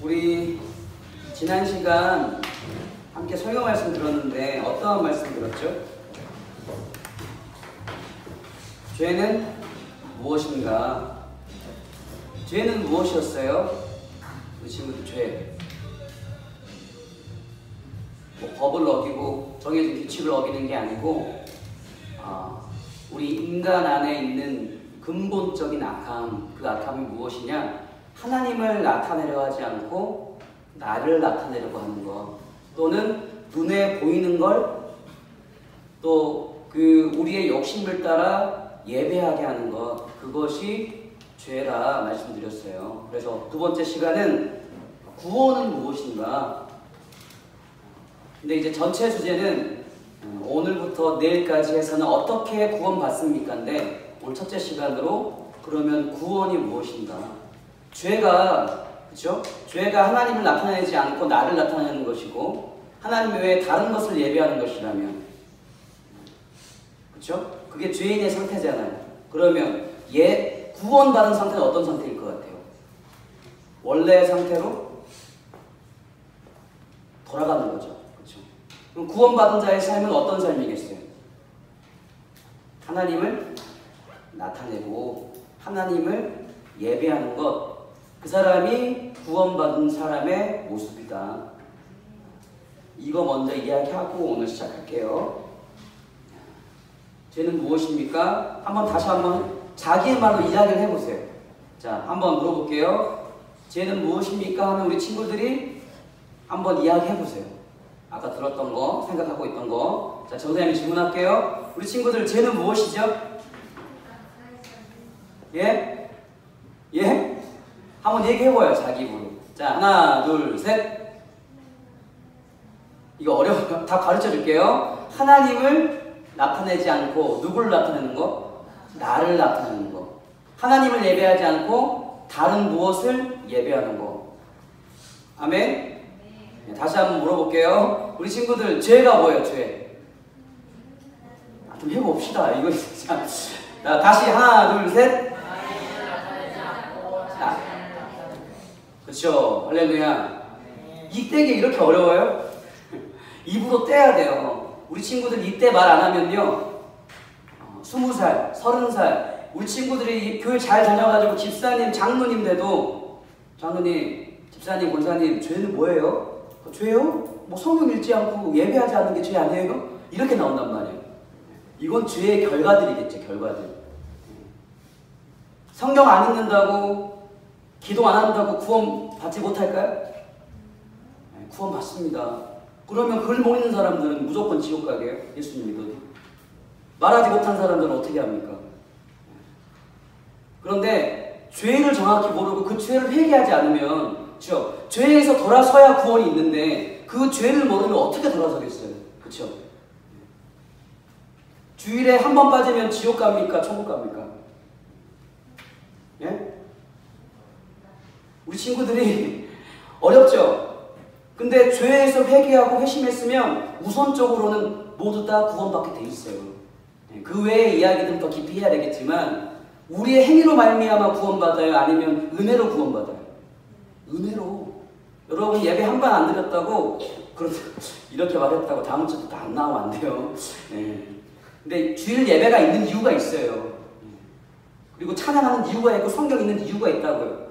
우리 지난 시간 함께 성경 말씀 들었는데 어떠한 말씀 들었죠? 죄는 무엇인가? 죄는 무엇이었어요? 우리 친구들 죄. 뭐 법을 어기고 정해진 규칙을 어기는 게 아니고 우리 인간 안에 있는 근본적인 악함, 그 악함이 무엇이냐? 하나님을 나타내려 하지 않고 나를 나타내려고 하는 것, 또는 눈에 보이는 걸 또 그 우리의 욕심을 따라 예배하게 하는 것, 그것이 죄라 말씀드렸어요. 그래서 두 번째 시간은 구원은 무엇인가? 근데 이제 전체 주제는 오늘부터 내일까지 해서는 어떻게 구원받습니까인데, 오늘 첫째 시간으로 그러면 구원이 무엇인가? 죄가, 그렇죠? 죄가 하나님을 나타내지 않고 나를 나타내는 것이고 하나님 외에 다른 것을 예배하는 것이라면, 그렇죠? 그게 죄인의 상태잖아요. 그러면 구원받은 상태는 어떤 상태일 것 같아요? 원래의 상태로 돌아가는 거죠. 그렇죠? 그럼 구원받은 자의 삶은 어떤 삶이겠어요? 하나님을 나타내고 하나님을 예배하는 것, 그 사람이 구원받은 사람의 모습이다. 이거 먼저 이야기하고 오늘 시작할게요. 죄는 무엇입니까? 다시 한번 자기의 말로 이야기를 해보세요. 자, 한번 물어볼게요. 죄는 무엇입니까? 하면 우리 친구들이 한번 이야기해보세요. 아까 들었던 거, 생각하고 있던 거. 자, 정사님이 질문할게요. 우리 친구들, 죄는 무엇이죠? 예? 예? 한번 얘기해봐요, 자기 입으로. 자, 하나, 둘, 셋. 이거 어려워요. 다 가르쳐 줄게요. 하나님을 나타내지 않고 누구를 나타내는 거? 나를 나타내는 거. 하나님을 예배하지 않고 다른 무엇을 예배하는 거. 아멘? 네, 다시 한번 물어볼게요. 우리 친구들, 죄가 뭐예요, 죄? 좀 해봅시다. 이거 진짜. 자, 다시 하나, 둘, 셋. 자, 그렇죠. 할렐루야. 이때게 이렇게 어려워요? 입으로 떼야 돼요. 우리 친구들 이때 말 안 하면요, 20살, 30살, 우리 친구들이 교회 잘 다녀가지고 집사님, 장로님 돼도, 장로님, 집사님, 권사님, 죄는 뭐예요? 죄요? 뭐 성경 읽지 않고 예배하지 않는 게 죄 아니에요? 이렇게 나온단 말이에요. 이건 죄의 결과들이겠죠, 결과들. 성경 안 읽는다고, 기도 안 한다고 구원 받지 못할까요? 구원 받습니다. 그러면 글 모르는 사람들은 무조건 지옥 가게요? 예수님 믿어도. 말하지 못한 사람들은 어떻게 합니까? 그런데 죄를 정확히 모르고 그 죄를 회개하지 않으면, 그렇죠? 죄에서 돌아서야 구원이 있는데 그 죄를 모르면 어떻게 돌아서겠어요? 그렇죠? 주일에 한 번 빠지면 지옥 갑니까? 천국 갑니까? 예? 우리 친구들이 어렵죠? 근데 죄에서 회개하고 회심했으면 우선적으로는 모두 다 구원받게 돼 있어요. 그 외의 이야기들은 더 깊이 해야 되겠지만, 우리의 행위로 말미암아 구원받아요? 아니면 은혜로 구원받아요? 은혜로. 여러분, 예배 한 번 안 드렸다고 이렇게 말했다고 다음 주부터 안 나오면 안 돼요. 네. 근데 주일 예배가 있는 이유가 있어요. 그리고 찬양하는 이유가 있고 성경 있는 이유가 있다고요.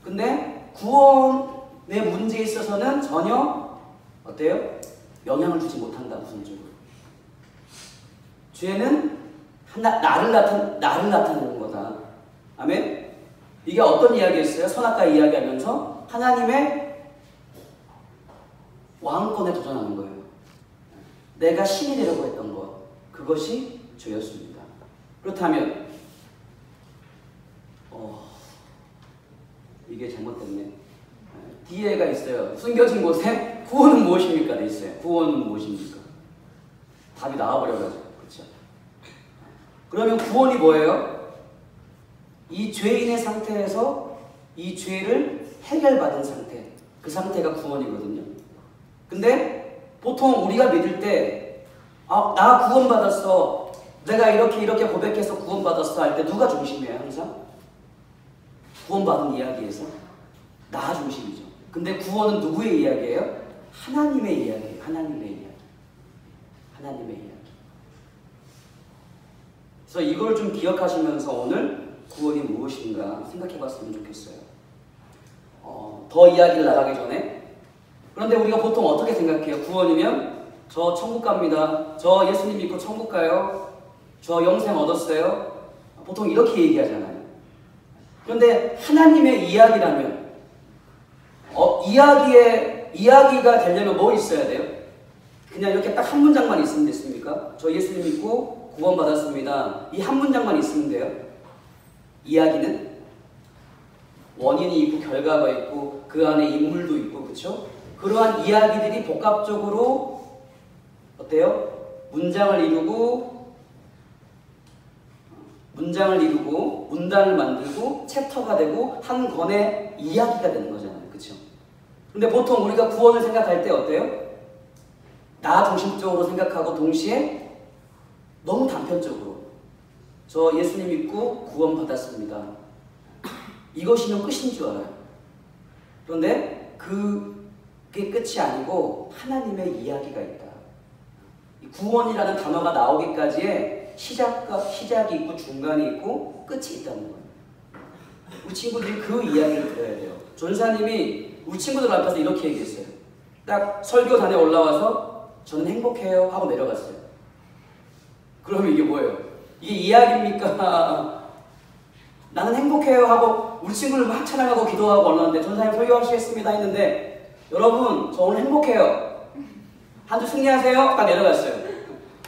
근데 구원의 문제에 있어서는 전혀 어때요? 영향을 주지 못한다, 우선적으로. 죄는 나를 나타내는 거다. 아멘? 이게 어떤 이야기였어요? 선악과 이야기하면서 하나님의 왕권에 도전하는 거예요. 내가 신이 되려고 했던 것, 그것이 죄였습니다. 그렇다면 이게 잘못됐네. 뒤에가 있어요. 숨겨진 곳에 구원은 무엇입니까? 돼 있어요. 구원은 무엇입니까? 답이 나와버려가지고. 그렇죠? 그러면 구원이 뭐예요? 이 죄인의 상태에서 이 죄를 해결받은 상태, 그 상태가 구원이거든요. 근데 보통 우리가 믿을 때 나 구원받았어, 내가 이렇게 고백해서 구원받았어 할 때 누가 중심이에요 항상? 구원받은 이야기에서 나 중심이죠. 근데 구원은 누구의 이야기예요? 하나님의 이야기예요. 하나님의 이야기. 하나님의 이야기. 그래서 이걸 좀 기억하시면서 오늘 구원이 무엇인가 생각해 봤으면 좋겠어요. 더 이야기를 나가기 전에, 그런데 우리가 보통 어떻게 생각해요? 구원이면 저 천국 갑니다. 저 예수님 믿고 천국 가요. 저 영생 얻었어요. 보통 이렇게 얘기하잖아요. 그런데 하나님의 이야기라면 이야기가 되려면 뭐 있어야 돼요? 그냥 이렇게 딱 한 문장만 있으면 됐습니까? 저 예수님 믿고 구원받았습니다. 이 한 문장만 있으면 돼요. 이야기는 원인이 있고 결과가 있고 그 안에 인물도 있고, 그렇죠? 그러한 이야기들이 복합적으로 어때요? 문장을 이루고 문단을 만들고 챕터가 되고 한 권의 이야기가 되는 거잖아요. 그렇죠? 근데 보통 우리가 구원을 생각할 때 어때요? 나 중심적으로 생각하고 동시에 너무 단편적으로 저 예수님 믿고 구원받았습니다. 이것이면 끝인 줄 알아요. 그런데 그게 끝이 아니고 하나님의 이야기가 있다. 구원이라는 단어가 나오기까지의 시작이 있고 중간이 있고 끝이 있다는 거예요. 우리 친구들이 그 이야기를 들어야 돼요. 전사님이 우리 친구들 앞에서 이렇게 얘기했어요. 딱 설교단에 올라와서 저는 행복해요 하고 내려갔어요. 그러면 이게 뭐예요? 이게 이야기입니까? 나는 행복해요 하고 우리 친구를 막 찬양하고 기도하고 올라왔는데 전사님 설교하시겠습니다 했는데 여러분 저 오늘 행복해요. 한 주 승리하세요. 딱 내려갔어요.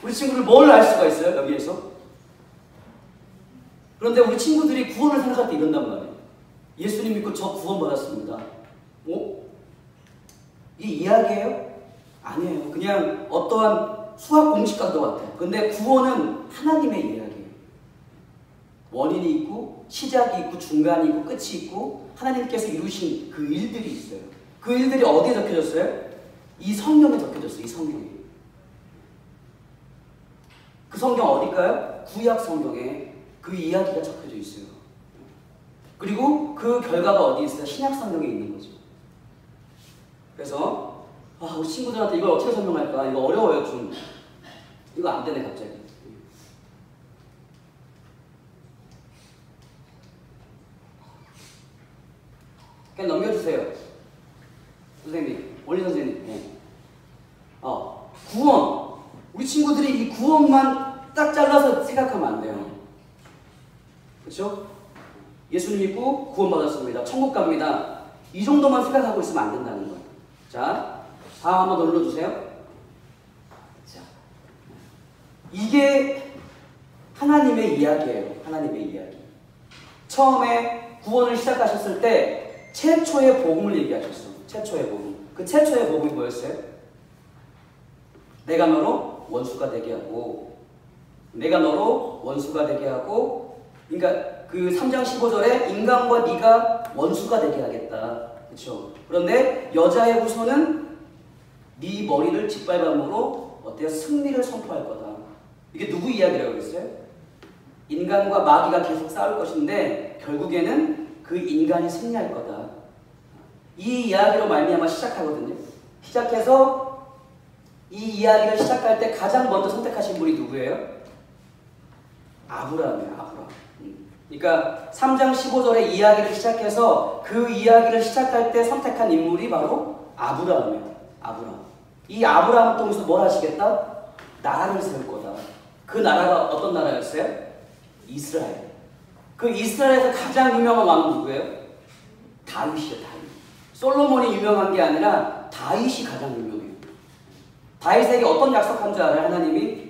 우리 친구를 뭘 알 수가 있어요? 여기에서? 그런데 우리 친구들이 구원을 생각할 때 이런단 말이에요. 예수님 믿고 저 구원받았습니다. 이게 이야기예요? 아니에요. 그냥 어떠한 수학 공식과도 같아요. 근데 구원은 하나님의 이야기예요. 원인이 있고 시작이 있고 중간이 있고 끝이 있고 하나님께서 이루신 그 일들이 있어요. 그 일들이 어디에 적혀졌어요? 이 성경에 적혀졌어요. 이 성경에. 그 성경 어딜까요? 구약 성경에 그 이야기가 적혀져 있어요. 그리고 그 결과가 어디 있어요? 신약 성경에 있는 거죠. 그래서 우리 친구들한테 이걸 어떻게 설명할까? 이거 어려워요 좀. 이거 안 되네 갑자기. 그냥 넘겨주세요. 선생님, 원리 선생님. 네. 구원. 우리 친구들이 이 구원만 딱 잘라서 생각하면 안 돼요. 그렇죠? 예수님 믿고 구원받았습니다. 천국 갑니다. 이 정도만 생각하고 있으면 안 된다는 거예요. 자, 다음 한번 더 눌러주세요. 자, 이게 하나님의 이야기예요. 하나님의 이야기. 처음에 구원을 시작하셨을 때 최초의 복음을 얘기하셨어. 최초의 복음. 그 최초의 복음이 뭐였어요? 내가 너로 원수가 되게 하고, 내가 너로 원수가 되게 하고, 그러니까 그 3장 15절에 인간과 네가 원수가 되게 하겠다. 그렇죠? 그런데 여자의 후손은 네 머리를 짓밟음으로 어때요? 승리를 선포할 거다. 이게 누구 이야기라고 했어요? 인간과 마귀가 계속 싸울 것인데 결국에는 그 인간이 승리할 거다. 이 이야기로 말미암아 시작하거든요. 시작해서 이 이야기를 시작할 때 가장 먼저 선택하신 분이 누구예요? 아브라함이에요. 아브라함. 그러니까 3장 15절의 이야기를 시작해서 그 이야기를 시작할 때 선택한 인물이 바로 아브라함이에요. 아브라함. 이 아브라함을 통해서 뭘 하시겠다? 나라를 세울 거다. 그 나라가 어떤 나라였어요? 이스라엘. 그 이스라엘에서 가장 유명한 왕은 누구예요? 다윗이요. 다윗. 솔로몬이 유명한 게 아니라 다윗이 가장 유명해요. 다윗에게 어떤 약속한 줄 알아요? 하나님이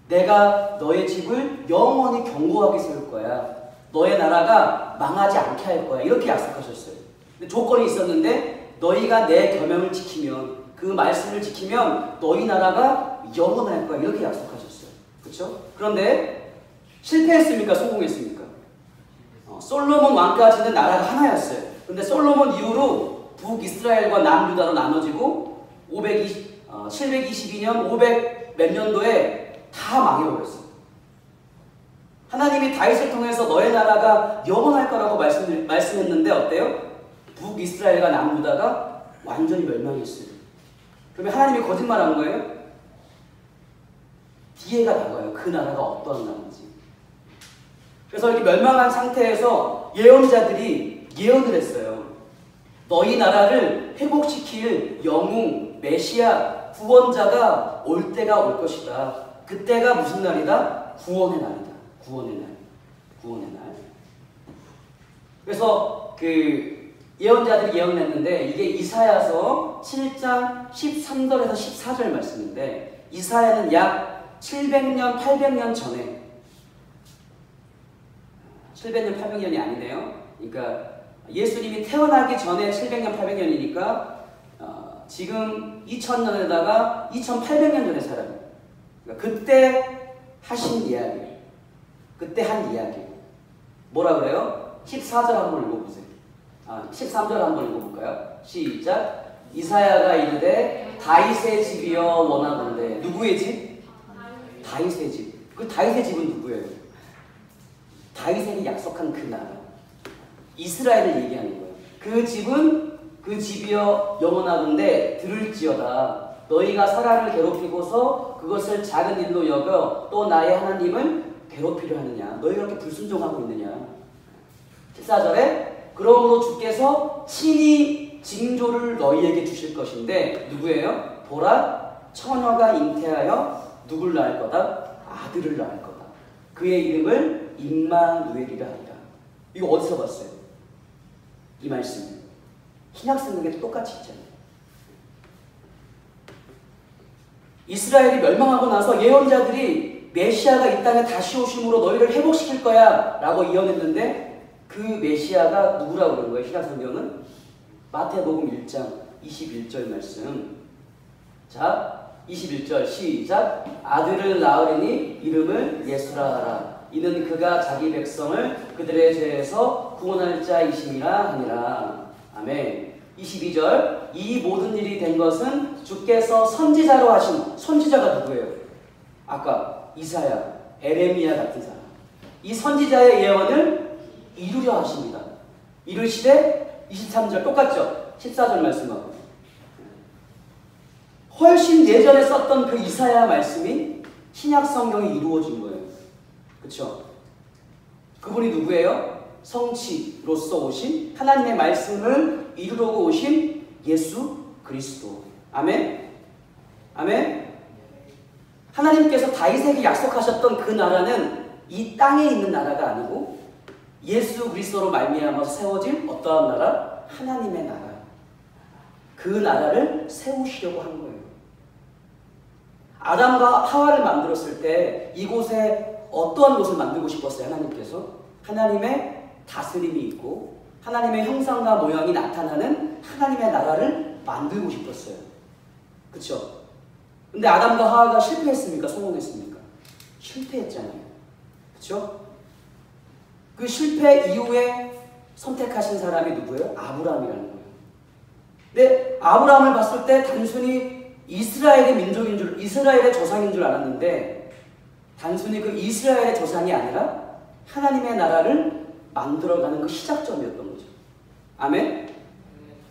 내가 너의 집을 영원히 견고하게 세울 거야. 너의 나라가 망하지 않게 할 거야. 이렇게 약속하셨어요. 근데 조건이 있었는데 너희가 내 계명을 지키면, 그 말씀을 지키면 너희 나라가 영원할 거야. 이렇게 약속하셨어요. 그렇죠? 그런데 실패했습니까? 성공했습니까? 솔로몬 왕까지는 나라가 하나였어요. 그런데 솔로몬 이후로 북이스라엘과 남유다로 나눠지고 722년 500 몇 년도에 다 망해버렸어요. 하나님이 다윗을 통해서 너의 나라가 영원할 거라고 말씀했는데 어때요? 북이스라엘과 남유다가 완전히 멸망했어요. 그러면 하나님이 거짓말한 거예요? 뒤에가 나와요. 그 나라가 어떠한 나라인지. 그래서 이렇게 멸망한 상태에서 예언자들이 예언을 했어요. 너희 나라를 회복시킬 영웅, 메시아, 구원자가 올 때가 올 것이다. 그때가 무슨 날이다? 구원의 날이다. 구원의 날. 구원의 날. 그래서 그 예언자들이 예언을 했는데 이게 이사야서 7장 13절에서 14절 말씀인데 이사야는 약 700년, 800년 전에 700년, 800년이 아니네요. 그러니까 예수님이 태어나기 전에 700년, 800년이니까 지금 2000년에다가 2800년 전에 살아요. 그러니까 그때 하신 이야기. 그때 한 이야기. 뭐라 그래요? 14절 한번 읽어보세요. 13절 한번 읽어볼까요? 시작. 이사야가 이르되 다윗의 집이여 원하건대. 누구의 집? 다윗의 집. 그 다윗의 집은 누구예요? 다윗에게 약속한 그 나라. 이스라엘을 얘기하는 거예요. 그 집은 그 집이여 영원하건대 들을지어다. 너희가 사람을 괴롭히고서 그것을 작은 일로 여겨 또 나의 하나님을 괴롭히려 하느냐. 너희가 그렇게 불순종하고 있느냐. 14절에 그러므로 주께서 친히 징조를 너희에게 주실 것인데 누구예요? 보라 처녀가 잉태하여 누굴 낳을 거다? 아들을 낳을 거다. 그의 이름을 임마누엘이라 하리라. 이거 어디서 봤어요? 이 말씀 신약성경에도 똑같이 있잖아요. 이스라엘이 멸망하고 나서 예언자들이 메시아가 이 땅에 다시 오심으로 너희를 회복시킬 거야 라고 예언했는데 그 메시아가 누구라고 그런 거예요? 신약성경은 마태복음 1장 21절 말씀. 자 21절 시작. 아들을 낳으리니 이름을 예수라 하라. 이는 그가 자기 백성을 그들의 죄에서 구원할 자이심이라 하니라. 아멘. 22절 이 모든 일이 된 것은 주께서 선지자로 하신. 선지자가 누구예요? 아까 이사야, 에레미야 같은 사람. 이 선지자의 예언을 이루려 하십니다. 이르시되 23절 똑같죠? 14절 말씀하고 훨씬 예전에 썼던 그 이사야 말씀이 신약 성경에 이루어진 거예요. 그렇죠? 그분이 누구예요? 성취로서 오신 하나님의 말씀을 이루러 오신 예수 그리스도. 아멘? 아멘? 하나님께서 다윗에게 약속하셨던 그 나라는 이 땅에 있는 나라가 아니고 예수 그리스도로 말미암아서 세워질 어떠한 나라? 하나님의 나라. 그 나라를 세우시려고 한 거예요. 아담과 하와를 만들었을 때 이곳에 어떠한 곳을 만들고 싶었어요? 하나님께서 하나님의 다스림이 있고 하나님의 형상과 모양이 나타나는 하나님의 나라를 만들고 싶었어요. 그렇죠? 근데 아담과 하와가 실패했습니까? 성공했습니까? 실패했잖아요. 그렇죠? 그 실패 이후에 선택하신 사람이 누구예요? 아브라함이라는 거예요. 근데 아브라함을 봤을 때 단순히 이스라엘의 민족인 줄, 이스라엘의 조상인 줄 알았는데 단순히 그 이스라엘의 조상이 아니라 하나님의 나라를 만들어가는 그 시작점이었던 거죠. 아멘?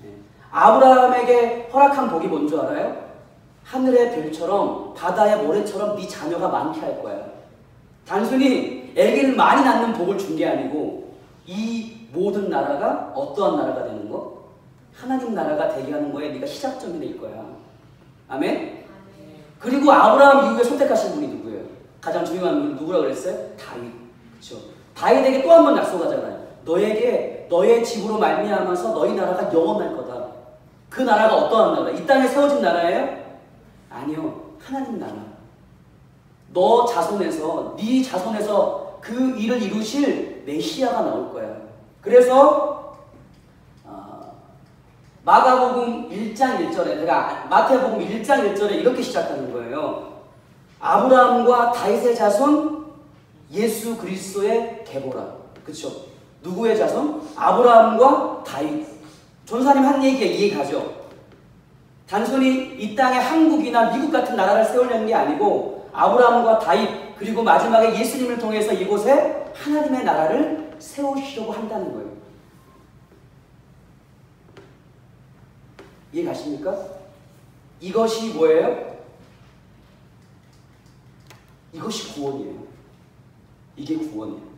네. 아브라함에게 허락한 복이 뭔 줄 알아요? 하늘의 별처럼 바다의 모래처럼 네 자녀가 많게 할 거야. 단순히 아기를 많이 낳는 복을 준 게 아니고 이 모든 나라가 어떠한 나라가 되는 거? 하나님 나라가 되게 하는 거에 네가 시작점이 될 거야. 아멘? 그리고 아브라함 이후에 선택하신 분이 누구예요? 가장 중요한 분이 누구라고 그랬어요? 다윗. 그렇죠? 다윗에게 또 한 번 약속하잖아요. 너에게 너의 집으로 말미암아서 너희 나라가 영원할 거다. 그 나라가 어떠한 나라? 이 땅에 세워진 나라예요? 아니요. 하나님 나라. 너 자손에서, 네 자손에서 그 일을 이루실 메시아가 나올 거야. 그래서 마가복음 1장 1절에 제가 마태복음 1장 1절에 이렇게 시작하는 거예요. 아브라함과 다윗의 자손 예수 그리스도의 계보라. 그렇죠? 누구의 자손? 아브라함과 다윗. 전사님 한 얘기에 이해가죠? 단순히 이 땅에 한국이나 미국 같은 나라를 세우려는 게 아니고 아브라함과 다윗 그리고 마지막에 예수님을 통해서 이곳에 하나님의 나라를 세우시려고 한다는 거예요. 이해 가십니까? 이것이 뭐예요? 이것이 구원이에요. 이게 구원이에요.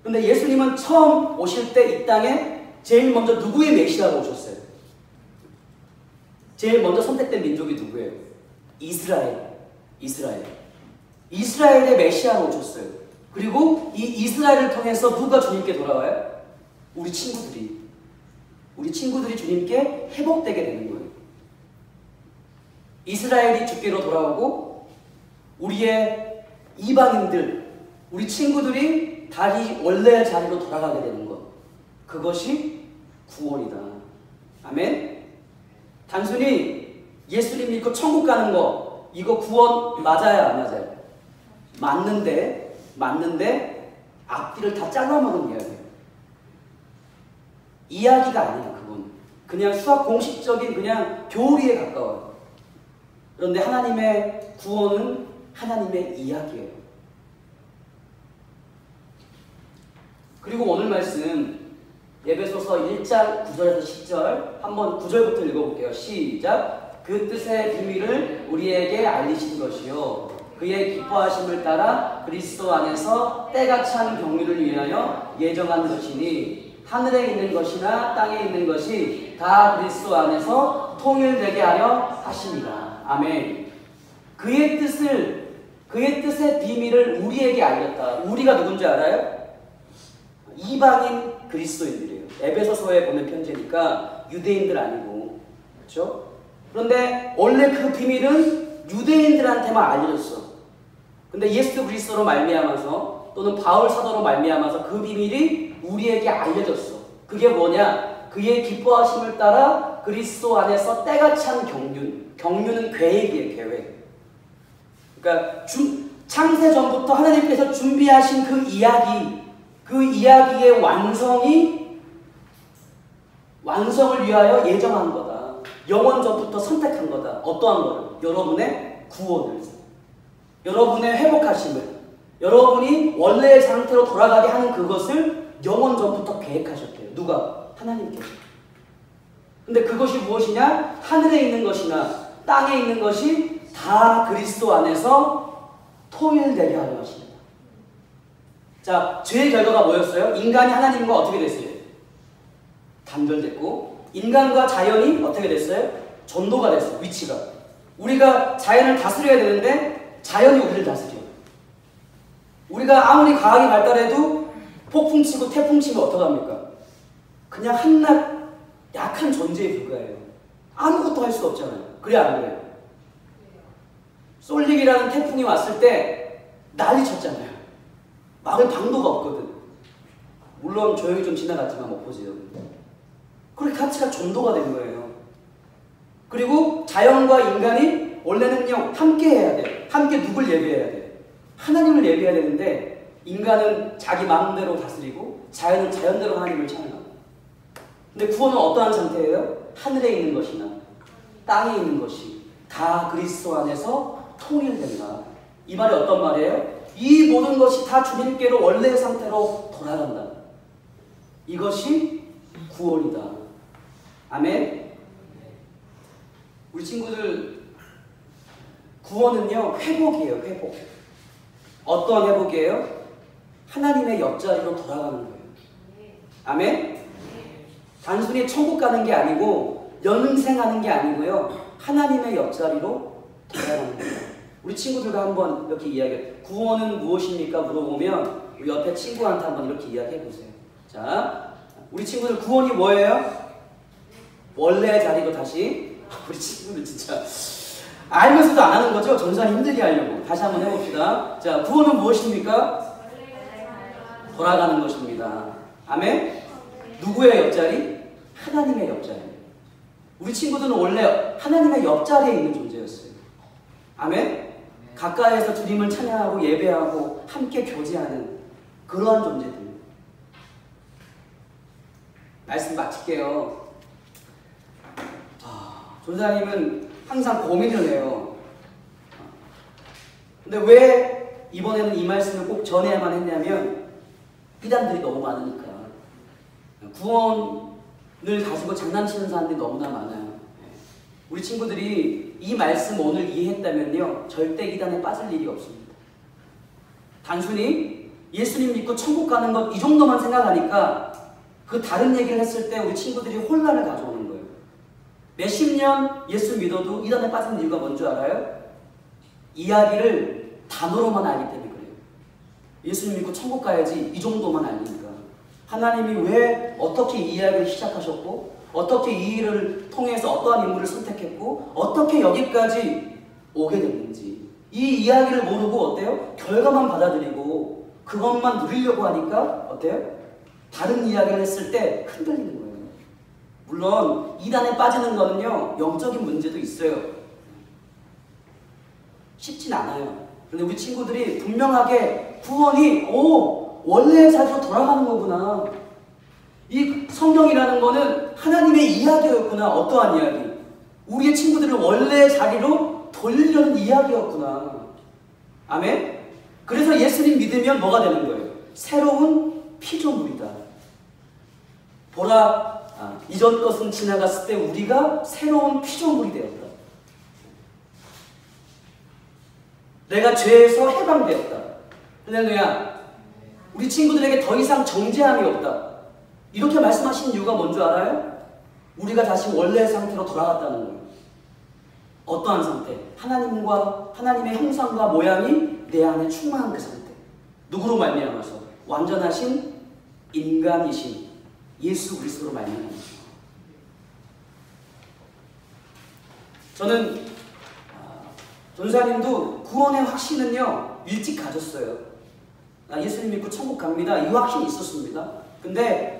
그런데 예수님은 처음 오실 때 이 땅에 제일 먼저 누구의 메시아로 오셨어요? 제일 먼저 선택된 민족이 누구예요? 이스라엘의 메시아로 오셨어요. 그리고 이 이스라엘을 통해서 누가 주님께 돌아와요? 우리 친구들이 주님께 회복되게 되는 거예요. 이스라엘이 주께로 돌아오고 우리의 이방인들, 우리 친구들이 다시 원래의 자리로 돌아가게 되는 것. 그것이 구원이다. 아멘? 단순히 예수님 믿고 천국 가는 거, 이거 구원 맞아요, 안 맞아요? 맞는데 앞뒤를 다 잘라먹은 이야기예요. 이야기가 아니야, 그건. 그냥 수학 공식적인 그냥 교리에 가까워요. 그런데 하나님의 구원은 하나님의 이야기예요. 그리고 오늘 말씀 에베소서 1장 9절에서 10절 한번 9절부터 읽어볼게요. 시작. 그 뜻의 비밀을 우리에게 알리신 것이요 그의 기뻐하심을 따라 그리스도 안에서 때가 찬 경륜을 위하여 예정한 것이니 하늘에 있는 것이나 땅에 있는 것이 다 그리스도 안에서 통일되게 하려 하십니다. 아멘. 그의 뜻의 비밀을 우리에게 알렸다. 우리가 누군지 알아요? 이방인 그리스도인들이에요. 에베소서에 보낸 편지니까 유대인들 아니고, 그렇죠? 그런데 원래 그 비밀은 유대인들한테만 알려졌어. 근데 예수 그리스도로 말미암아서 또는 바울 사도로 말미암아서 그 비밀이 우리에게 알려졌어. 그게 뭐냐? 그의 기뻐하심을 따라 그리스도 안에서 때가 찬 경륜. 경륜은 계획이에요, 계획. 그러니까 창세 전부터 하나님께서 준비하신 그 이야기의 완성을 위하여 예정한 거다. 영원 전부터 선택한 거다. 어떠한 거를? 여러분의 구원을, 여러분의 회복하심을, 여러분이 원래의 상태로 돌아가게 하는 그것을 영원 전부터 계획하셨대요. 누가? 하나님께서. 근데 그것이 무엇이냐? 하늘에 있는 것이나 땅에 있는 것이 다 그리스도 안에서 통일되게 하려 하십니다. 자, 죄의 결과가 뭐였어요? 인간이 하나님과 어떻게 됐어요? 단절됐고, 인간과 자연이 어떻게 됐어요? 전도가 됐어요. 위치가. 우리가 자연을 다스려야 되는데 자연이 우리를 다스려. 우리가 아무리 과학이 발달해도 폭풍 치고 태풍 치면 어떡합니까? 그냥 한낱 약한 존재에 불과해요. 아무것도 할 수 없잖아요. 그래 안 그래요? 솔릭이라는 태풍이 왔을 때 난리 쳤잖아요. 막을 방도가 없거든. 물론 조용히 좀 지나갔지만 못 보세요. 그렇게 가치가 전도가 된 거예요. 그리고 자연과 인간이 원래는요 함께 해야 돼. 함께 누굴 예배해야 돼? 하나님을 예배해야 되는데 인간은 자기 마음대로 다스리고 자연은 자연대로 하나님을 찬양하고. 근데 구원은 어떠한 상태예요? 하늘에 있는 것이나 땅에 있는 것이 다 그리스도 안에서 통일된다. 이 말이 어떤 말이에요? 이 모든 것이 다 주님께로 원래의 상태로 돌아간다. 이것이 구원이다. 아멘. 우리 친구들, 구원은요 회복이에요. 회복. 어떠한 회복이에요? 하나님의 옆자리로 돌아가는 거예요. 아멘. 단순히 천국 가는 게 아니고 영생하는 게 아니고요, 하나님의 옆자리로 돌아가는 거예요. 우리 친구들과 한번 이렇게 이야기해요. 구원은 무엇입니까? 물어보면 우리 옆에 친구한테 한번 이렇게 이야기해보세요. 자, 우리 친구들 구원이 뭐예요? 원래의 자리로 다시. 우리 친구들 진짜 알면서도 안 하는 거죠? 전사님 힘들게 하려고. 다시 한번 해봅시다. 자, 구원은 무엇입니까? 돌아가는 것입니다. 아멘? 누구의 옆자리? 하나님의 옆자리. 우리 친구들은 원래 하나님의 옆자리에 있는 존재였어요. 아멘? 가까이에서 주님을 찬양하고 예배하고 함께 교제하는 그러한 존재들. 말씀 마칠게요. 전사님은 항상 고민을 해요. 근데 왜 이번에는 이 말씀을 꼭 전해야만 했냐면 비단들이 너무 많으니까. 구원을 가지고 장난치는 사람들이 너무나 많아요. 우리 친구들이 이 말씀 오늘 이해했다면요, 절대 이단에 빠질 일이 없습니다. 단순히 예수님 믿고 천국 가는 것 이 정도만 생각하니까 그 다른 얘기를 했을 때 우리 친구들이 혼란을 가져오는 거예요. 몇십 년 예수 믿어도 이단에 빠진 이유가 뭔지 알아요? 이야기를 단어로만 알기 때문에 그래요. 예수님 믿고 천국 가야지 이 정도만 알니까. 하나님이 왜 어떻게 이 이야기를 시작하셨고 어떻게 이 일을 통해서 어떠한 인물을 선택했고 어떻게 여기까지 오게 됐는지 이 이야기를 모르고 어때요? 결과만 받아들이고 그것만 누리려고 하니까 어때요? 다른 이야기를 했을 때 흔들리는 거예요. 물론 이단에 빠지는 거는요, 영적인 문제도 있어요. 쉽진 않아요. 근데 우리 친구들이 분명하게 구원이 원래의 자리로 돌아가는 거구나. 이 성경이라는 거는 하나님의 이야기였구나. 어떠한 이야기? 우리의 친구들을 원래의 자리로 돌리려는 이야기였구나. 아멘? 그래서 예수님 믿으면 뭐가 되는 거예요? 새로운 피조물이다. 보라, 이전 것은 지나갔을 때 우리가 새로운 피조물이 되었다. 내가 죄에서 해방되었다. 할렐루야. 우리 친구들에게 더 이상 정죄함이 없다. 이렇게 말씀하신 이유가 뭔 줄 알아요? 우리가 다시 원래의 상태로 돌아갔다는 거예요. 어떠한 상태? 하나님의 형상과 모양이 내 안에 충만한 그 상태. 누구로 말미암아서? 완전하신 인간이신 예수 그리스도로 말미암아서. 저는 전사님도 구원의 확신은요 일찍 가졌어요. 예수님 믿고 천국 갑니다. 이 확신이 있었습니다. 근데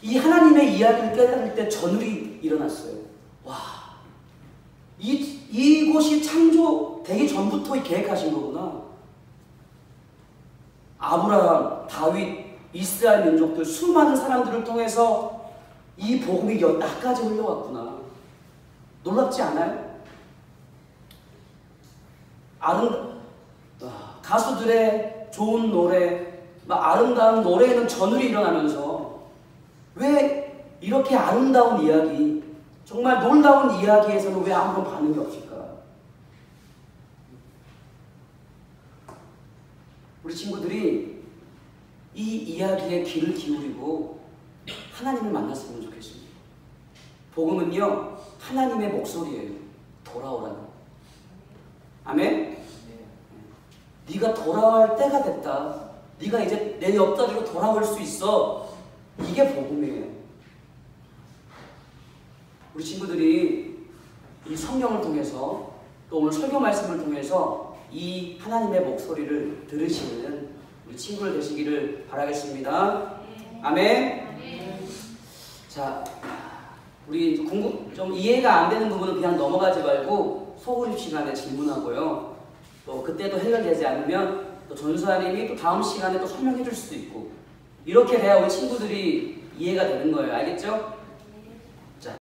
이 하나님의 이야기를 깨달을 때 전율이 일어났어요. 와, 이곳이 창조되기 전부터 계획하신 거구나. 아브라함, 다윗, 이스라엘 민족들 수많은 사람들을 통해서 이 복음이 나까지 흘러왔구나. 놀랍지 않아요? 가수들의 좋은 노래, 아름다운 노래에는 전율이 일어나면서 왜 이렇게 아름다운 이야기, 정말 놀라운 이야기에서는 왜 아무런 반응이 없을까? 우리 친구들이 이 이야기에 귀를 기울이고 하나님을 만났으면 좋겠습니다. 복음은요, 하나님의 목소리예요. 돌아오라는. 아멘? 네가 돌아올 때가 됐다. 네가 이제 내 옆자리로 돌아올 수 있어. 이게 복음이에요. 우리 친구들이 이 성경을 통해서 또 오늘 설교 말씀을 통해서 이 하나님의 목소리를 들으시는 우리 친구들 되시기를 바라겠습니다. 아멘. 자, 우리 좀 이해가 안 되는 부분은 그냥 넘어가지 말고 소그룹 시간에 질문하고요. 또 그때도 해결되지 않으면 또 전사님이 또 다음 시간에 또 설명해 줄 수도 있고, 이렇게 돼야 우리 친구들이 이해가 되는 거예요. 알겠죠?